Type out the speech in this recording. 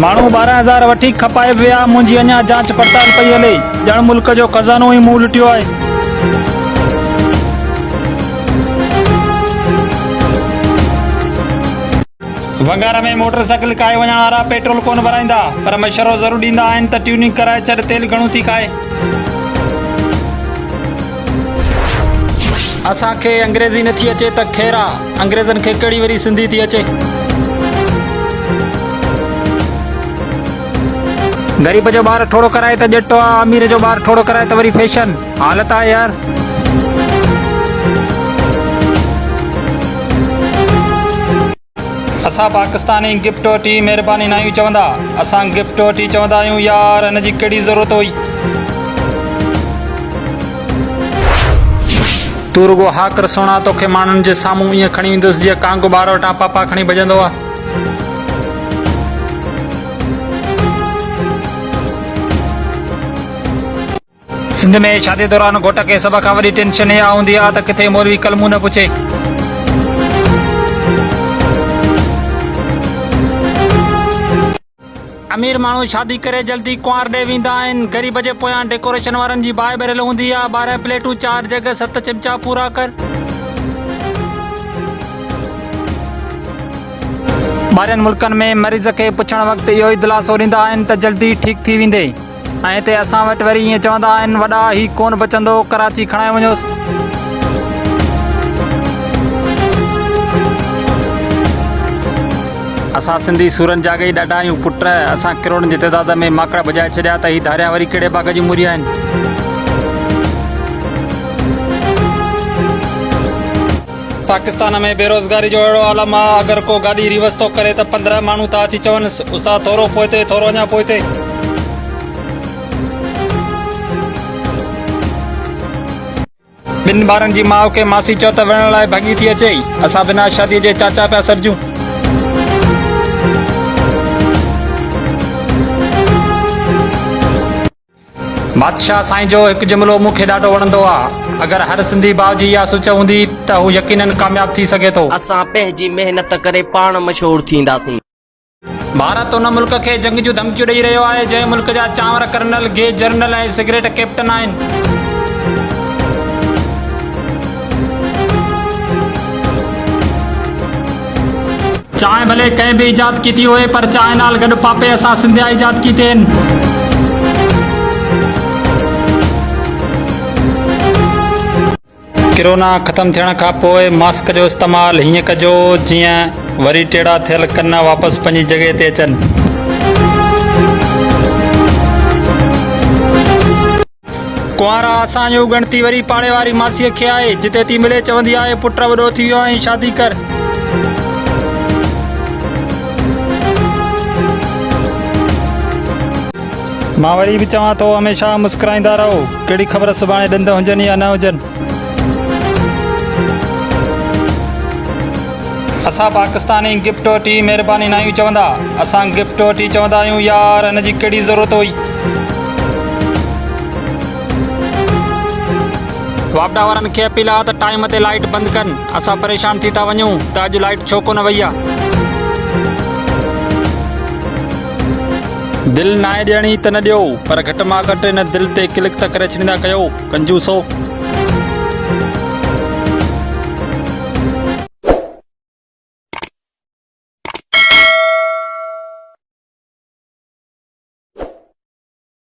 माण्हू 12,000 वठी खपाए विया। मुंहिंजी अञा जांच पड़ताल पई हले। ॼण मुल्क जो खज़ानो ई मुंहुं लुटियो आहे। वंगार में मोटरसाइकिल काए वञण वारा पेट्रोल कोन भराईंदा, पर मशवरो ज़रूरु ॾींदा आहिनि त ट्यूनिंग कराए छॾ, तेल घणो थी खाए। असांखे अंग्रेज़ी नथी अचे त ख़ैर आहे, अंग्रेज़नि खे कहिड़ी वरी सिंधी थी अचे। ग़रीब जो ॿार ठोड़ो कराए त ॼटो आहे, अमीर जो ॿार ठोड़ो कराए त वरी फैशन। हालत आहे यार। असां पाकिस्तानी गिफ्ट वठी महिरबानी न आहियूं चवंदा, असां गिफ्ट वठी चवंदा आहियूं यार हिन जी कहिड़ी ज़रूरत हुई। तू रुगो हा कर सोना, तोखे माण्हुनि जे साम्हूं ईअं खणी ईंदुसि जीअं कांगो ॿार वटां पापा खणी भॼंदो आहे। सिंध में शादी दौरान घोट खे सभ खां वॾी टेंशन इहा हूंदी आहे त किथे मौलवी कलमू न पुछे। अमीर माण्हू शादी करे जल्दी कुंवार ॾे वेंदा आहिनि। ग़रीब जे पोयां डेकोरेशन वारनि जी बाहि भरियल हूंदी आहे। 12 प्लेटूं 4 जग 7 चिमचा पूरा कर। ॿाहिरनि मुल्कनि में मरीज़ खे पुछण वक़्तु इहो ई दिलासो ॾींदा आहिनि त जल्दी ठीकु थी वेंदे, ऐं हिते असां वटि वरी ईअं चवंदा आहिनि वॾा ही कोन बचंदो, कराची खणाए वञोसि। असां सिंधी सूरनि जाॻे ई ॾाढा आहियूं पुट। असां किरोड़नि जी तइदाद में माकड़ भॼाए छॾिया त ही धारिया वरी कहिड़े बाग़ जी मूरिया आहिनि। पाकिस्तान में बेरोज़गारी जो अहिड़ो आलम आहे, अगरि को गाॾी रिवर्स थो करे त 15 माण्हू था अची चवनि उस्ताद थोरो पोइते, थोरो अञा पोइते। ॿिनि ॿारनि जी माउ खे मासी चओ त विढ़ण लाइ भॻी थी अचे। असां बिना शादीअ जे चाचा पिया सॾिजूं। बादशाह साईं जो हिकु जुमिलो मूंखे ॾाढो वणंदो आहे, अगरि हर सिंधी भाउ जी इहा सोच हूंदी त हू यकीनन कामयाब थी सघे थो। असां पंहिंजी महिनत करे पाण मशहूर थींदासीं। भारत उन मुल्क खे जंग जूं धमकियूं ॾेई रहियो आहे जंहिं मुल्क जा चांवर कर्नल, गेज जनरल ऐं सिगरेट कैप्टन आहिनि। चांहि भले कंहिं बि ईजाद की थी हुए, पर चांहि नाल गॾु पापे असां सिंधिया ईजाद की आहिनि। कोरोना ख़त्म थियण खां पोइ मास्क जो इस्तेमालु हीअं कजो जीअं वरी टेढ़ा थियल कन वापसि पंहिंजी जॻह ते अचनि। कुंवारा असां जूं ॻणती वरी पाड़े वारी मासीअ खे आहे, जिते थी मिले चवंदी आहे पुट वॾो थी वियो ऐं शादी कर। मां वरी बि चवां थो हमेशह मुस्कुराईंदा रहो, कहिड़ी ख़बर सुभाणे ॾंद हुजनि या न हुजनि। असां पाकिस्तानी गिफ्ट वठी महिरबानी न आहियूं चवंदा, असां गिफ्ट वठी चवंदा आहियूं यार हिन जी कहिड़ी ज़रूरत हुई। वापडा वारनि खे अपील आहे त टाइम ते लाइट बंदि कनि। असां परेशान थी था वञूं त अॼु लाइट छो कोन वई आहे। दिलि नाहे ॾियणी त न ॾियो, पर घटि मां घटि हिन दिलि ते क्लिक त करे छॾींदा कयो कंजूसो।